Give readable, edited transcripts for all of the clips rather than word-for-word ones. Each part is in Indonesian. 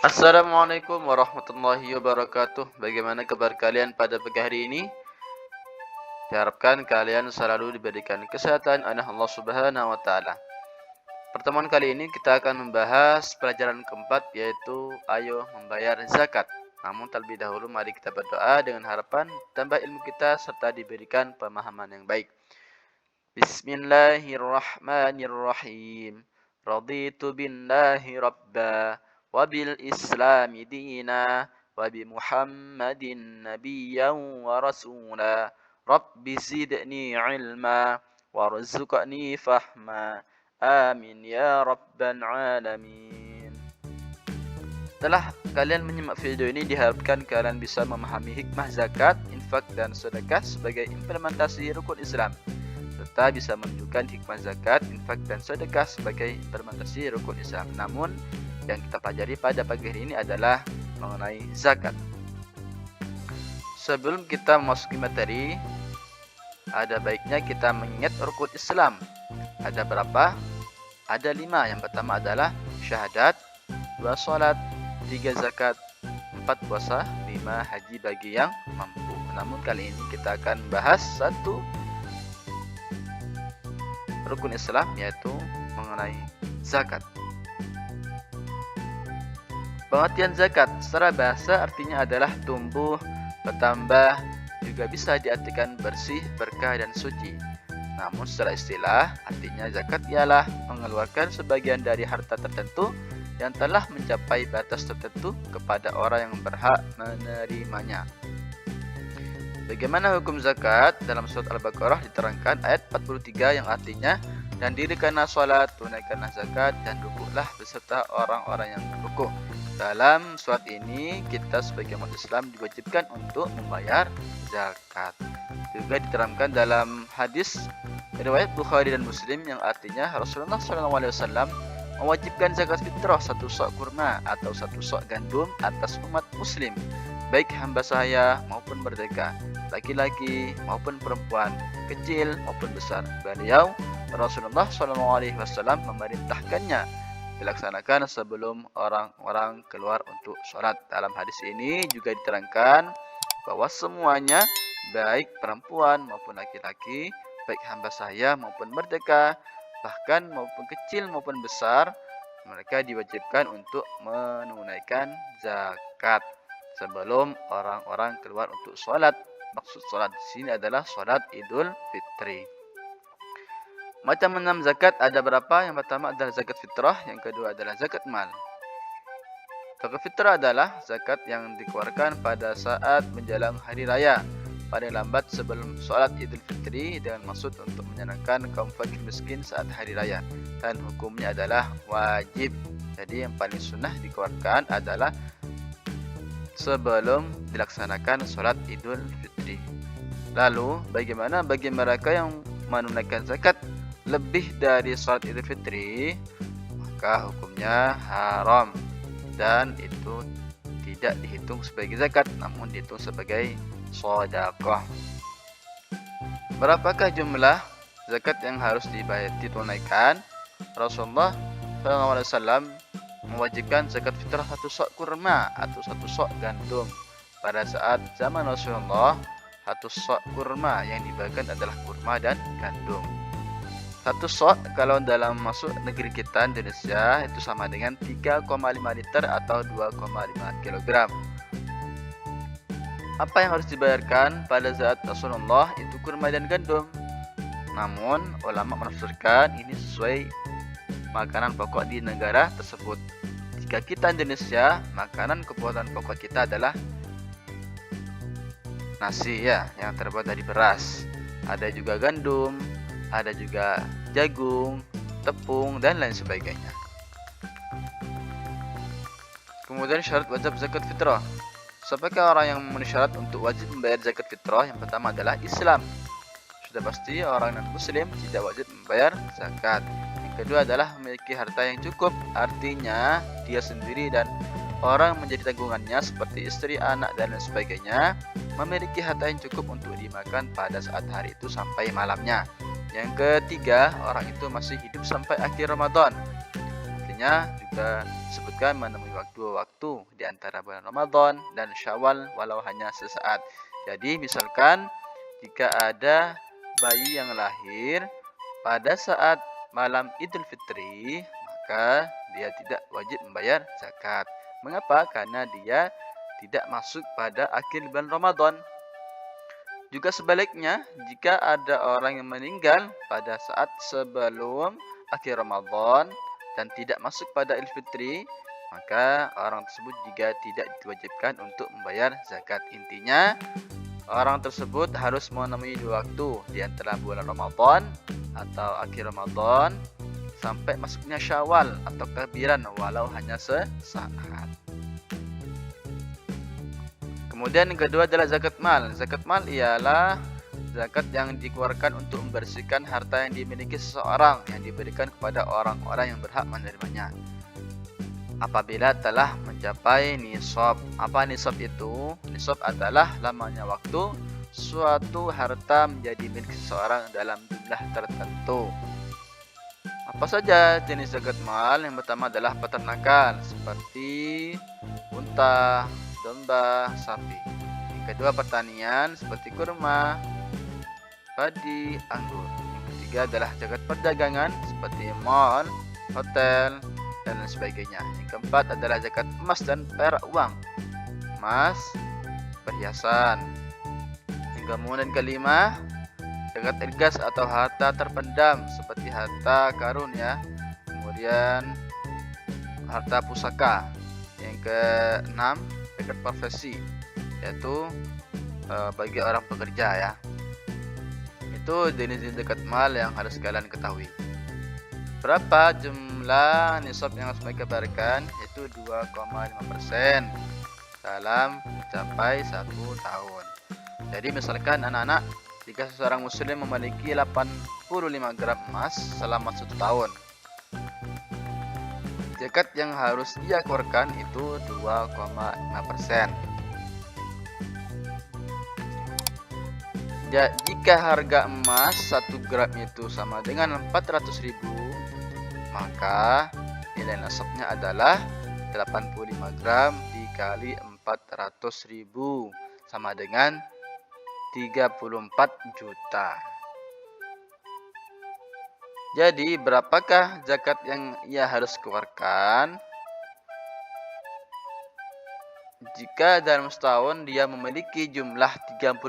Assalamualaikum warahmatullahi wabarakatuh. Bagaimana kabar kalian pada pagi hari ini? Diharapkan kalian selalu diberikan kesehatan oleh Allah Subhanahu wa taala. Pertemuan kali ini kita akan membahas pelajaran keempat, yaitu ayo membayar zakat. Namun terlebih dahulu mari kita berdoa dengan harapan tambah ilmu kita serta diberikan pemahaman yang baik. Bismillahirrahmanirrahim. Raditu billahi rabba wa bil islami dina wa bi Muhammadin nabiyyan wa rasula. Rabbi zidni ilma warzuqni fahma. Amin ya rabbal alamin. Setelah kalian menyimak video ini, diharapkan kalian bisa memahami hikmah zakat, infak, dan sedekah sebagai implementasi rukun Islam, serta bisa menunjukkan hikmah zakat, infak, dan sedekah sebagai implementasi rukun Islam. Namun, yang kita pelajari pada pagi hari ini adalah mengenai zakat. Sebelum kita memasuki materi, ada baiknya kita mengingat rukun Islam. Ada berapa? Ada 5. Yang pertama adalah syahadat, 2 salat, 3 zakat, 4 puasa, 5 haji bagi yang mampu. Namun kali ini kita akan bahas satu rukun Islam, yaitu mengenai zakat. Pengertian zakat secara bahasa artinya adalah tumbuh, bertambah, juga bisa diartikan bersih, berkah, dan suci. Namun secara istilah artinya zakat ialah mengeluarkan sebagian dari harta tertentu yang telah mencapai batas tertentu kepada orang yang berhak menerimanya. Bagaimana hukum zakat? Dalam surat Al-Baqarah diterangkan ayat 43 yang artinya, dan dirikanlah salat, tunaikanlah zakat, dan rukuklah beserta orang-orang yang rukuk. Dalam surat ini kita sebagai umat Islam diwajibkan untuk membayar zakat. Juga diterangkan dalam hadis riwayat Bukhari dan Muslim yang artinya Rasulullah SAW mewajibkan zakat fitrah 1 sok kurma atau 1 sok gandum atas umat muslim, baik hamba sahaya maupun merdeka, laki-laki maupun perempuan, kecil maupun besar. Beliau Rasulullah SAW memerintahkannya dilaksanakan sebelum orang-orang keluar untuk sholat. Dalam hadis ini juga diterangkan bahwa semuanya, baik perempuan maupun laki-laki, baik hamba sahaya maupun merdeka, bahkan maupun kecil maupun besar, mereka diwajibkan untuk menunaikan zakat sebelum orang-orang keluar untuk sholat. Maksud sholat di sini adalah sholat Idul Fitri. Macam 6 zakat ada berapa? Yang pertama adalah zakat fitrah, yang kedua adalah zakat mal. Zakat fitrah adalah zakat yang dikeluarkan pada saat menjelang hari raya, paling lambat sebelum sholat Idul Fitri, dengan maksud untuk menyenangkan kaum fakir miskin saat hari raya, dan hukumnya adalah wajib. Jadi yang paling sunnah dikeluarkan adalah sebelum dilaksanakan sholat Idul Fitri. Lalu bagaimana bagi mereka yang menunaikan zakat lebih dari sholat Idul Fitri? Maka hukumnya haram, dan itu tidak dihitung sebagai zakat, namun dihitung sebagai sedekah. Berapakah jumlah zakat yang harus ditunaikan? Rasulullah SAW mewajibkan zakat fitrah 1 sok kurma atau 1 sok gandum. Pada saat zaman Rasulullah, 1 sok kurma yang dibagikan adalah kurma dan gandum. 1 sok kalau dalam masuk negeri kita Indonesia itu sama dengan 3,5 liter atau 2,5 kg. Apa yang harus dibayarkan pada saat Rasulullah? Itu kurma dan gandum. Namun ulama menafsirkan ini sesuai makanan pokok di negara tersebut. Jika kita Indonesia, makanan kebutuhan pokok kita adalah nasi, ya, yang terbuat dari beras. Ada juga gandum, ada juga jagung, tepung, dan lain sebagainya. Kemudian syarat wajib zakat fitrah. Siapakah orang yang memenuhi syarat untuk wajib membayar zakat fitrah? Yang pertama adalah Islam. Sudah pasti orang non-muslim tidak wajib membayar zakat. Yang kedua adalah memiliki harta yang cukup, artinya dia sendiri dan orang menjadi tanggungannya seperti istri, anak, dan lain sebagainya memiliki harta yang cukup untuk dimakan pada saat hari itu sampai malamnya. Yang ketiga, orang itu masih hidup sampai akhir Ramadan. artinya juga disebutkan menemui waktu-waktu di antara bulan Ramadan dan Syawal walau hanya sesaat. Jadi misalkan jika ada bayi yang lahir pada saat malam Idul Fitri, maka dia tidak wajib membayar zakat. Mengapa? Karena dia tidak masuk pada akhir bulan Ramadan. Juga sebaliknya, jika ada orang yang meninggal pada saat sebelum akhir Ramadan dan tidak masuk pada Idul Fitri, maka orang tersebut juga tidak diwajibkan untuk membayar zakat. Intinya, orang tersebut harus memenuhi 2 waktu di antara bulan Ramadan atau akhir Ramadan sampai masuknya Syawal atau takbiran walau hanya sesaat. Kemudian yang kedua adalah zakat mal. Zakat mal ialah zakat yang dikeluarkan untuk membersihkan harta yang dimiliki seseorang yang diberikan kepada orang-orang yang berhak menerimanya. Apabila telah mencapai nisab. Apa nisab itu? Nisab adalah lamanya waktu suatu harta menjadi milik seseorang dalam jumlah tertentu. Apa saja jenis zakat mal? Yang pertama adalah peternakan seperti unta, domba, sapi. Yang kedua pertanian seperti kurma, padi, anggur. Yang ketiga adalah zakat perdagangan seperti mal, hotel, dan lain sebagainya. Yang keempat adalah zakat emas dan perak uang, emas, perhiasan. Yang kemudian kelima, zakat irgas atau harta terpendam seperti harta karun ya. Kemudian harta pusaka. Yang keenam, zakat profesi, yaitu bagi orang pekerja ya. Itu jenis-jenis zakat mal yang harus kalian ketahui. Berapa jumlah nisab yang harus mereka bayarkan? Yaitu 2,5% dalam mencapai 1 tahun. Jadi misalkan anak-anak, jika seseorang muslim memiliki 85 gram emas selama 1 tahun, zakat yang harus ia keluarkan itu 2,5%. Jika harga emas 1 gram itu sama dengan 400.000, maka nilai nasabnya adalah 85 gram dikali 400.000 sama dengan 34 juta. Jadi berapakah zakat yang ia harus keluarkan? Jika dalam setahun dia memiliki jumlah 34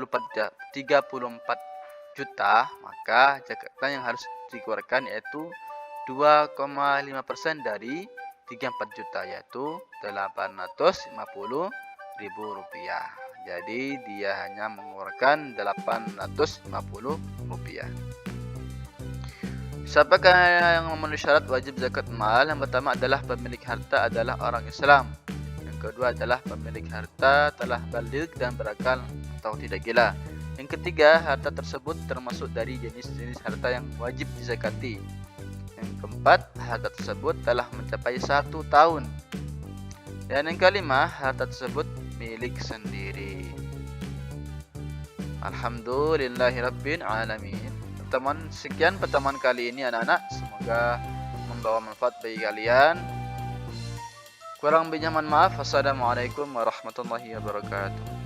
juta, maka zakatnya yang harus dikeluarkan yaitu 2,5% dari 34 juta, yaitu Rp850.000. Jadi dia hanya mengeluarkan Rp850. Siapakah yang memenuhi syarat wajib zakat mal? Yang pertama adalah pemilik harta adalah orang Islam. Yang kedua adalah pemilik harta telah baligh dan berakal atau tidak gila. Yang ketiga, harta tersebut termasuk dari jenis-jenis harta yang wajib dizakati. Yang keempat, harta tersebut telah mencapai 1 tahun. Dan yang kelima, harta tersebut milik sendiri. Alhamdulillahirabbil alamin. Sekian pertemuan kali ini anak-anak, semoga membawa manfaat bagi kalian. Kurang lebihnya mohon maaf. Wassalamualaikum warahmatullahi wabarakatuh.